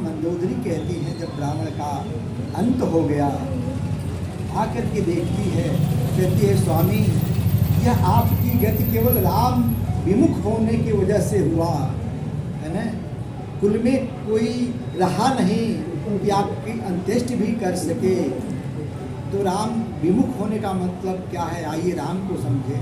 मंदोदरी कहती है जब ब्राह्मण का अंत हो गया, आकर के देखती है, कहती है स्वामी यह आपकी गति केवल राम विमुख होने की वजह से हुआ है ना, कुल में कोई रहा नहीं कि आपकी अंत्येष्टि भी कर सके। तो राम विमुख होने का मतलब क्या है, आइए राम को समझे।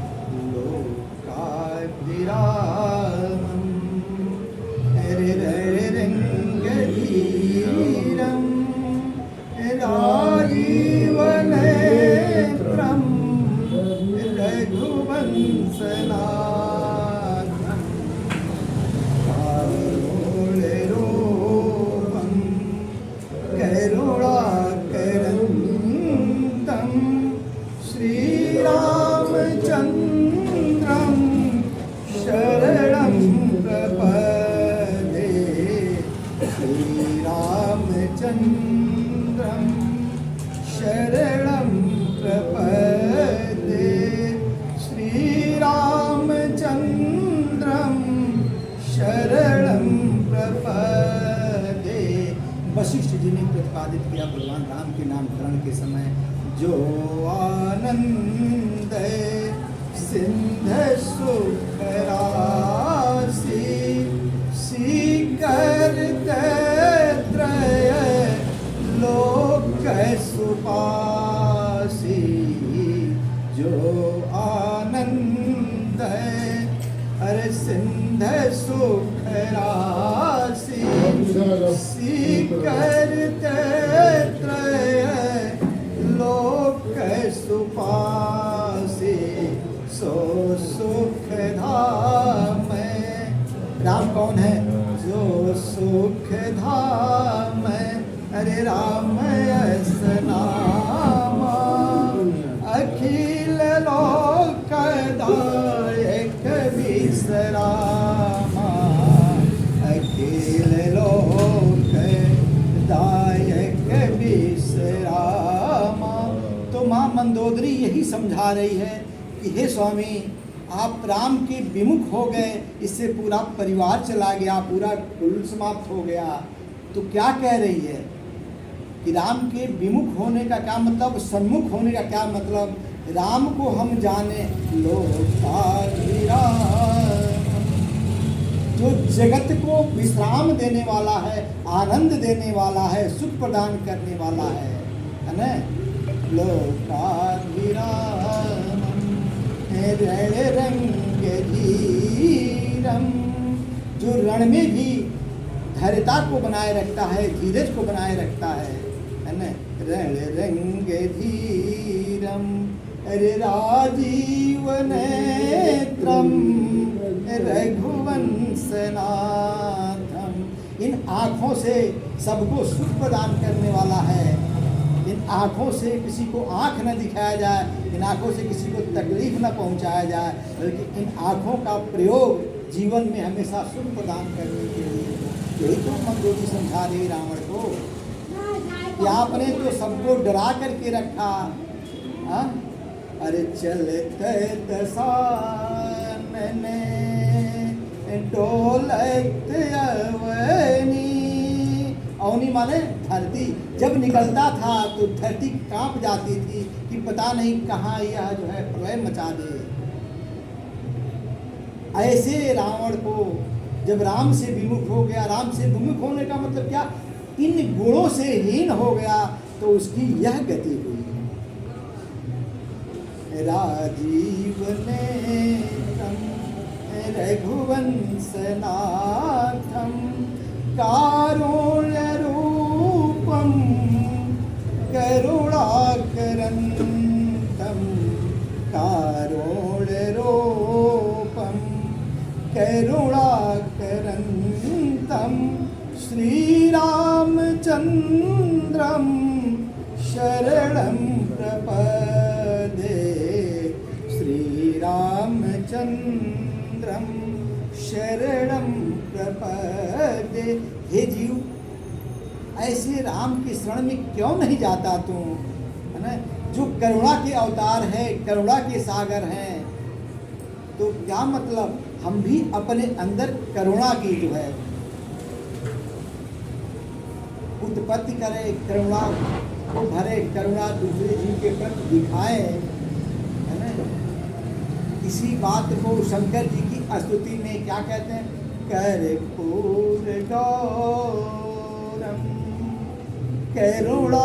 वशिष्ठ जी ने प्रतिपादित किया भगवान राम के नामकरण के समय, जो आनंद सिंध सुख राशि सीकर त्रय लोक सुपासी, जो आनंद अरे सिंध सुख राशि सीकर त्रय लोक सुपासी, सो सुख धाम। राम कौन है? जो सुख धाम अरे राम यस नाम, अखिल लोक दायक विश्रामा, अखिल लोक दायक विश्रामा। तो माँ मंदोदरी यही समझा रही है कि हे स्वामी आप राम के विमुख हो गए, इससे पूरा परिवार चला गया, पूरा कुल समाप्त हो गया। तो क्या कह रही है कि राम के विमुख होने का क्या मतलब, सन्मुख होने का क्या मतलब? राम को हम जाने जो जगत को विश्राम देने वाला है, आनंद देने वाला है, सुख प्रदान करने वाला है ना। रण रंग धीरम, जो रण में भी धैर्यता को बनाए रखता है, धीरज को बनाए रखता है ना। रण रंग धीरम अरे राजीव नेत्रम रघुवंश नाथम। इन आँखों से सबको सुख प्रदान करने वाला है। इन आँखों से किसी को आँख न दिखाया जाए, इन आँखों से किसी को तकलीफ न पहुँचाया जाए, बल्कि इन आँखों का प्रयोग जीवन में हमेशा सुख प्रदान करने के लिए। यही तो मंदोदरी समझा रही रावण को कि आपने तो सबको डरा करके रखा। हा? अरे चलते दसानने डोलत अवनी, अवनी माने धरती। जब निकलता था तो धरती कांप जाती थी कि पता नहीं कहाँ यह जो है प्रलय मचा दे। ऐसे रावण को जब राम से विमुख हो गया, राम से विमुख होने का मतलब क्या, इन गुणों से हीन हो गया, तो उसकी यह गति हुई। राजीव नेत्रम रघुवंश नाथम कारुण्य रूपम करुणाकरंतम, कारुण्य रूपम करुणाकरंतम श्री रामचंद्रम शरणं प्रपदे, श्री रामचंद्रम शरणं प्रपदे। हे जीव, ऐसे राम के शरण में क्यों नहीं जाता तू, है ना, जो करुणा के अवतार है, करुणा के सागर हैं। तो क्या मतलब, हम भी अपने अंदर करुणा की जो है उत्पत्ति करे, करुणा को भरे, करुणा दूसरे जीव के प्रति दिखाए, है ना। इसी बात को शंकर जी की स्तुति में क्या कहते हैं? कर्पूर गौरम करुणावतारम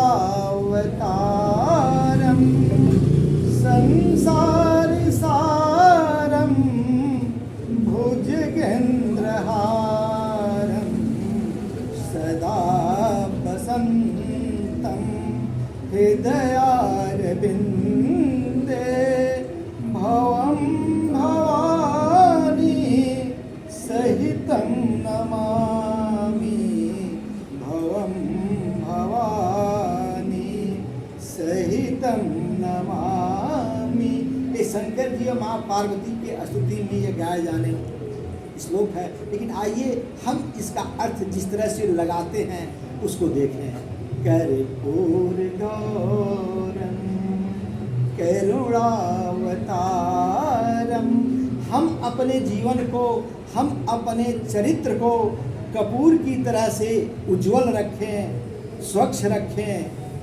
संसार सारम भुजगेंद्रहारम सदा वसंतम हृदयारविंदे भवम भवानी सहितं नमामि, भवम भवानी सहितं नमामि। ये शंकर जी और माँ पार्वती के स्तुति में ये गाए जाने श्लोक है। लेकिन आइए हम इसका अर्थ जिस तरह से लगाते हैं उसको देखें। कर्पूर गौरम करुणावतारम, हम अपने जीवन को, हम अपने चरित्र को कपूर की तरह से उज्जवल रखें, स्वच्छ रखें।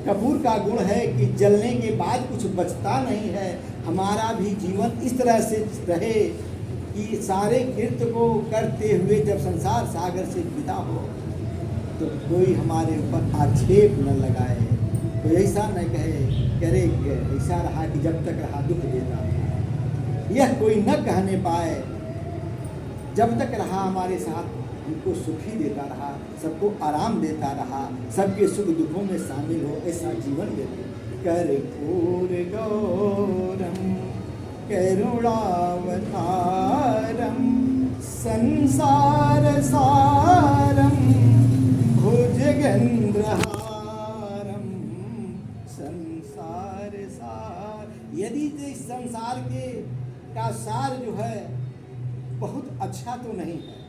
कपूर का गुण है कि जलने के बाद कुछ बचता नहीं है। हमारा भी जीवन इस तरह से रहे कि सारे कृत्य को करते हुए जब संसार सागर से विदा हो तो कोई हमारे ऊपर आक्षेप न लगाए, कोई ऐसा न कहे करे ऐसा रहा कि जब तक रहा दुख देता था। यह कोई न कहने पाए, जब तक रहा हमारे साथ हमको सुखी देता रहा, सबको आराम देता रहा, सबके सुख दुखों में शामिल हो, ऐसा जीवन देते। कर्पूर गौरम करुणावतारम संसार सारम भुजगेंद्रहारम संसार सार। यदि इस संसार के का सार जो है बहुत अच्छा तो नहीं है,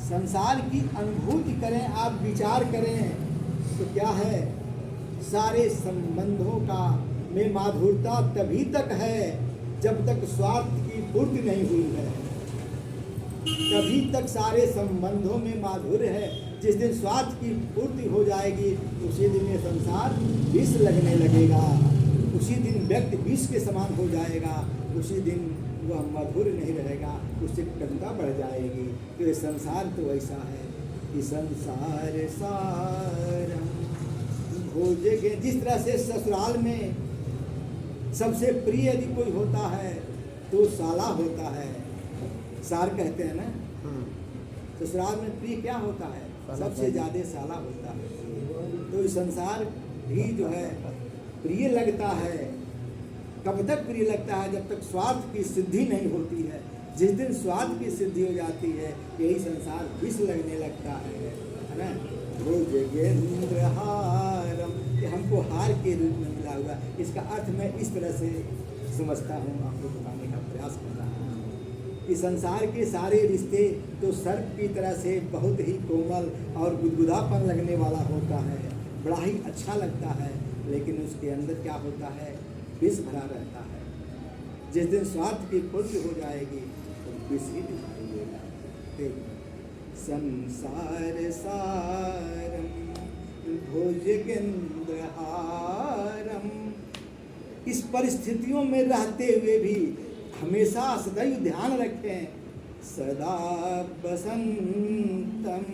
संसार की अनुभूति करें, आप विचार करें तो क्या है? सारे संबंधों का में माधुरता तभी तक है जब तक स्वार्थ की पूर्ति नहीं हुई है। तभी तक सारे संबंधों में माधुर्य है। जिस दिन स्वार्थ की पूर्ति हो जाएगी उसी दिन ये संसार विष लगने लगेगा, उसी दिन व्यक्ति विष के समान हो जाएगा, उसी दिन वह मधुर नहीं रहेगा, उससे कटुता बढ़ जाएगी। तो ये संसार तो ऐसा है कि संसार सारम भोजगे। जिस तरह से ससुराल में सबसे प्रिय यदि कोई होता है तो साला होता है, सार कहते हैं ना। ससुराल में प्रिय क्या होता है? सबसे ज़्यादा साला होता है। तो ये संसार भी जो है प्रिय लगता है। कब तक प्रिय लगता है? जब तक स्वार्थ की सिद्धि नहीं होती है। जिस दिन स्वार्थ की सिद्धि हो जाती है यही संसार विष लगने लगता है ना। भुजगेंद्रहारम, ये हमको हार के रूप में मिला हुआ। इसका अर्थ मैं इस तरह से समझता हूँ, आपको बताने का प्रयास कर रहा हूँ कि संसार के सारे रिश्ते तो सर्प की तरह से बहुत ही कोमल और गुदगुदापन लगने वाला होता है, बड़ा ही अच्छा लगता है, लेकिन उसके अंदर क्या होता है? विष भरा रहता है। जिस दिन स्वार्थ की पूर्ति हो जाएगी तो विष ही दिखाई देगा। संसार सारम भुजगेंद्रहारम। इस परिस्थितियों में रहते हुए भी हमेशा सदैव ध्यान रखें, सदा बसंतम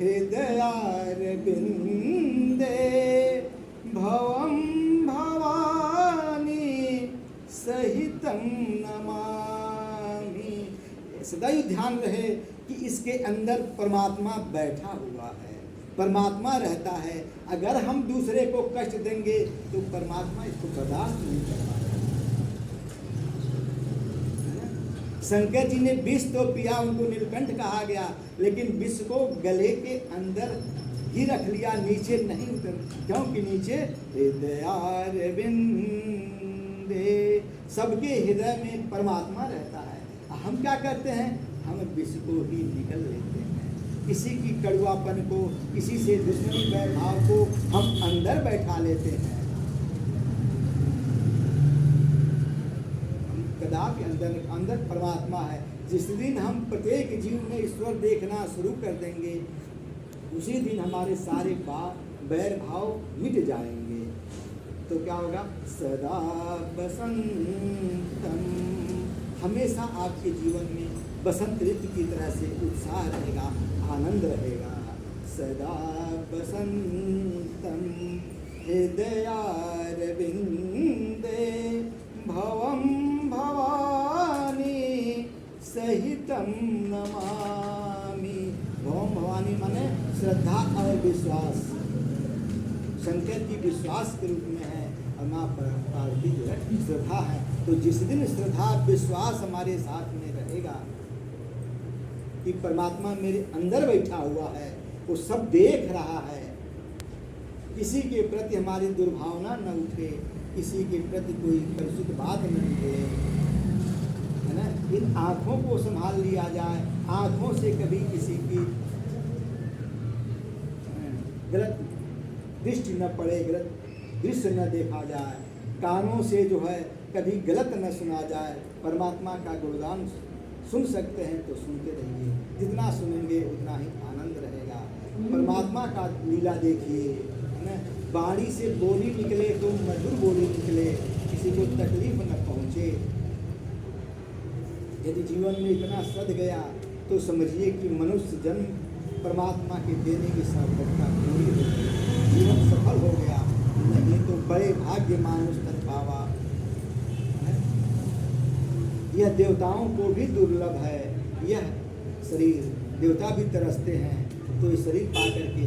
हृदयारविंदे भवम भवानी सहितं नमामि। सदैव ध्यान रहे कि इसके अंदर परमात्मा बैठा हुआ है, परमात्मा रहता है। अगर हम दूसरे को कष्ट देंगे तो परमात्मा इसको बर्दाश्त नहीं कर पाएगा। शंकर जी ने विष तो पिया, उनको नीलकंठ कहा गया, लेकिन विष को गले के अंदर ही रख लिया, नीचे नहीं उतर, क्योंकि नीचे हृदयारविंदे, सबके हृदय में परमात्मा रहता है। हम क्या करते हैं? हम विष को ही निकल लेते हैं, किसी की कड़वापन को, किसी से दुश्मनी भाव को हम अंदर बैठा लेते हैं। कदापि अंदर परमात्मा है। जिस दिन हम प्रत्येक जीव में ईश्वर देखना शुरू कर देंगे उसी दिन हमारे सारे बैर भाव मिट जाएंगे। तो क्या होगा? सदा बसंतम, हमेशा आपके जीवन में बसंत ऋतु की तरह से उत्साह रहेगा, आनंद रहेगा। सदा बसंतम हृदयारविंदे भवम भवानी सहितम नमामि। भवम भवानी माने श्रद्धा और विश्वास। शंकर की विश्वास के रूप में है और माँ पार्वती जो है श्रद्धा है। तो जिस दिन श्रद्धा विश्वास हमारे साथ में रहेगा कि परमात्मा मेरे अंदर बैठा हुआ है, वो सब देख रहा है, किसी के प्रति हमारी दुर्भावना न उठे, किसी के प्रति कोई परिचित बात न निकले, है ना। इन आँखों को संभाल लिया जाए, आँखों से कभी किसी की गलत दृष्टि न पड़े, गलत दृश्य न देखा जाए, कानों से जो है कभी गलत न सुना जाए। परमात्मा का गुणगान सुन सकते हैं तो सुनते रहिए, जितना सुनेंगे उतना ही आनंद रहेगा। परमात्मा का लीला देखिए, है ना। वाणी से बोली निकले तो मधुर बोली निकले, किसी को तकलीफ न पहुँचे। यदि जीवन में इतना सद गया तो समझिए कि मनुष्य जन्म परमात्मा के देने की सार्थकता पूरी हो गई, जीवन सफल हो गया। नहीं तो बड़े भाग्य मानुष तन पावा। यह देवताओं को भी दुर्लभ है, यह शरीर। देवता भी तरसते हैं तो ये शरीर पा करके